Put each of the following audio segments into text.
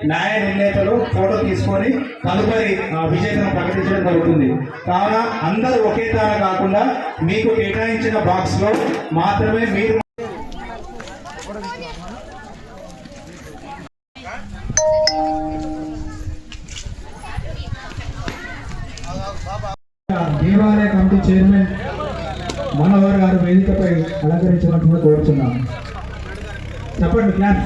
న్యాయ నిర్ణేతలు ఫోటో తీసుకొని తదుపరి విజేతను ప్రకటించడం జరుగుతుంది. కావున అందరూ ఒకే తార కాకుండా మీకు కేటాయించిన బాక్స్ లో మాత్రమే మీరు దేవాలయ కమిటీ చైర్మన్ మనోహర్ గారు వేదికపై అలంకరించినట్టు కోరుతున్నాం. చెప్పండి క్లాస్.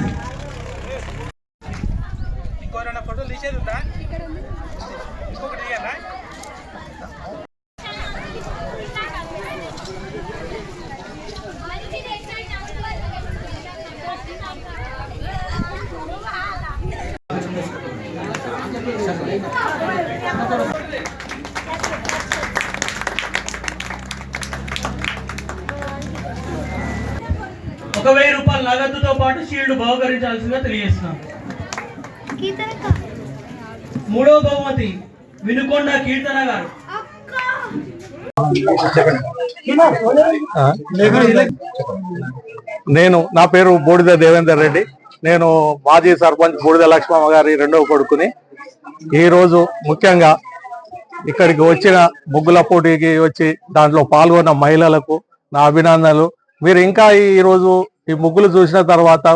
₹1000 నగదుతో పాటు షీల్డ్ బహుకరించాల్సిందిగా తెలియజేస్తున్నాం. మూడవ బహుమతి వినుకొండ కీర్తన గారు. నా పేరు బూడిద దేవేందర్ రెడ్డి. నేను మాజీ సర్పంచ్ బూడిద లక్ష్మమ్మ గారి రెండవ కొడుకుని. ఈరోజు ముఖ్యంగా ఇక్కడికి వచ్చిన ముగ్గుల పోటీకి వచ్చి దాంట్లో పాల్గొన్న మహిళలకు నా అభినందనలు. మీరు ఇంకా ఈరోజు ఈ ముగ్గులు చూసిన తర్వాత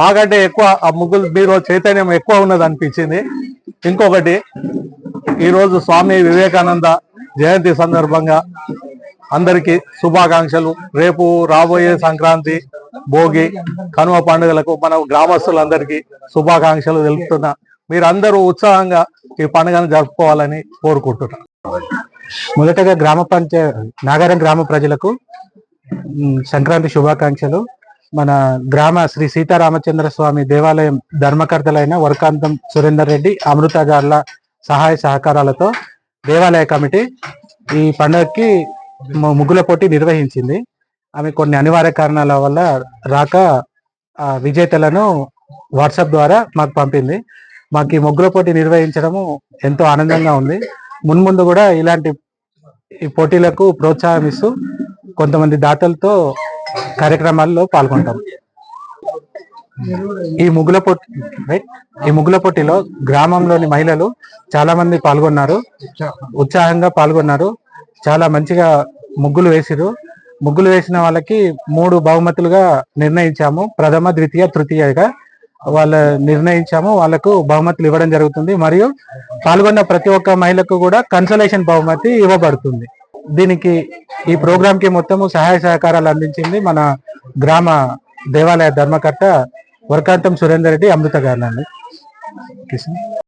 మాకంటే ఎక్కువ ఆ ముగ్గులు మీరు చైతన్యం ఎక్కువ ఉన్నది అనిపించింది. ఇంకొకటి, ఈరోజు స్వామి వివేకానంద జయంతి సందర్భంగా అందరికీ శుభాకాంక్షలు. రేపు రాబోయే సంక్రాంతి, భోగి, కనుమ పండుగలకు మన గ్రామస్తులందరికీ శుభాకాంక్షలు తెలుపుతున్నా. మీరందరూ ఉత్సాహంగా ఈ పండుగను జరుపుకోవాలని కోరుకుంటున్నా. మొదటగా నాగారం గ్రామ ప్రజలకు సంక్రాంతి శుభాకాంక్షలు. మన గ్రామ శ్రీ సీతారామచంద్ర స్వామి దేవాలయం ధర్మకర్తలైన వరకాంతం సురేందర్ రెడ్డి, అమృత గార్ల సహాయ సహకారాలతో దేవాలయ కమిటీ ఈ పండుగకి ముగ్గుల పోటీ నిర్వహించింది. ఆమె కొన్ని అనివార్య కారణాల వల్ల రాక విజేతలను వాట్సాప్ ద్వారా మాకు పంపింది. మాకు ఈ ముగ్గుల పోటీ నిర్వహించడము ఎంతో ఆనందంగా ఉంది. మున్ముందు కూడా ఇలాంటి ఈ పోటీలకు ప్రోత్సాహం ఇస్తూ కొంతమంది దాతలతో కార్యక్రమాల్లో పాల్గొంటాం. ఈ ముగ్గుల పోటీలో గ్రామంలోని మహిళలు చాలా మంది పాల్గొన్నారు, ఉత్సాహంగా పాల్గొన్నారు. చాలా మంచిగా ముగ్గులు వేసిరు. ముగ్గులు వేసిన వాళ్ళకి 3 బహుమతులుగా నిర్ణయించాము. ప్రథమ, ద్వితీయ, తృతీయగా వాళ్ళకు బహుమతులు ఇవ్వడం జరుగుతుంది. మరియు పాల్గొన్న ప్రతి ఒక్క మహిళకు కూడా కన్సలేషన్ బహుమతి ఇవ్వబడుతుంది. దీనికి ఈ ప్రోగ్రామ్ కి మొత్తము సహాయ సహకారాలు అందించింది మన గ్రామ దేవాలయ ధర్మకర్త వరకాంతం సురేందర్ రెడ్డి, అమృత గారు.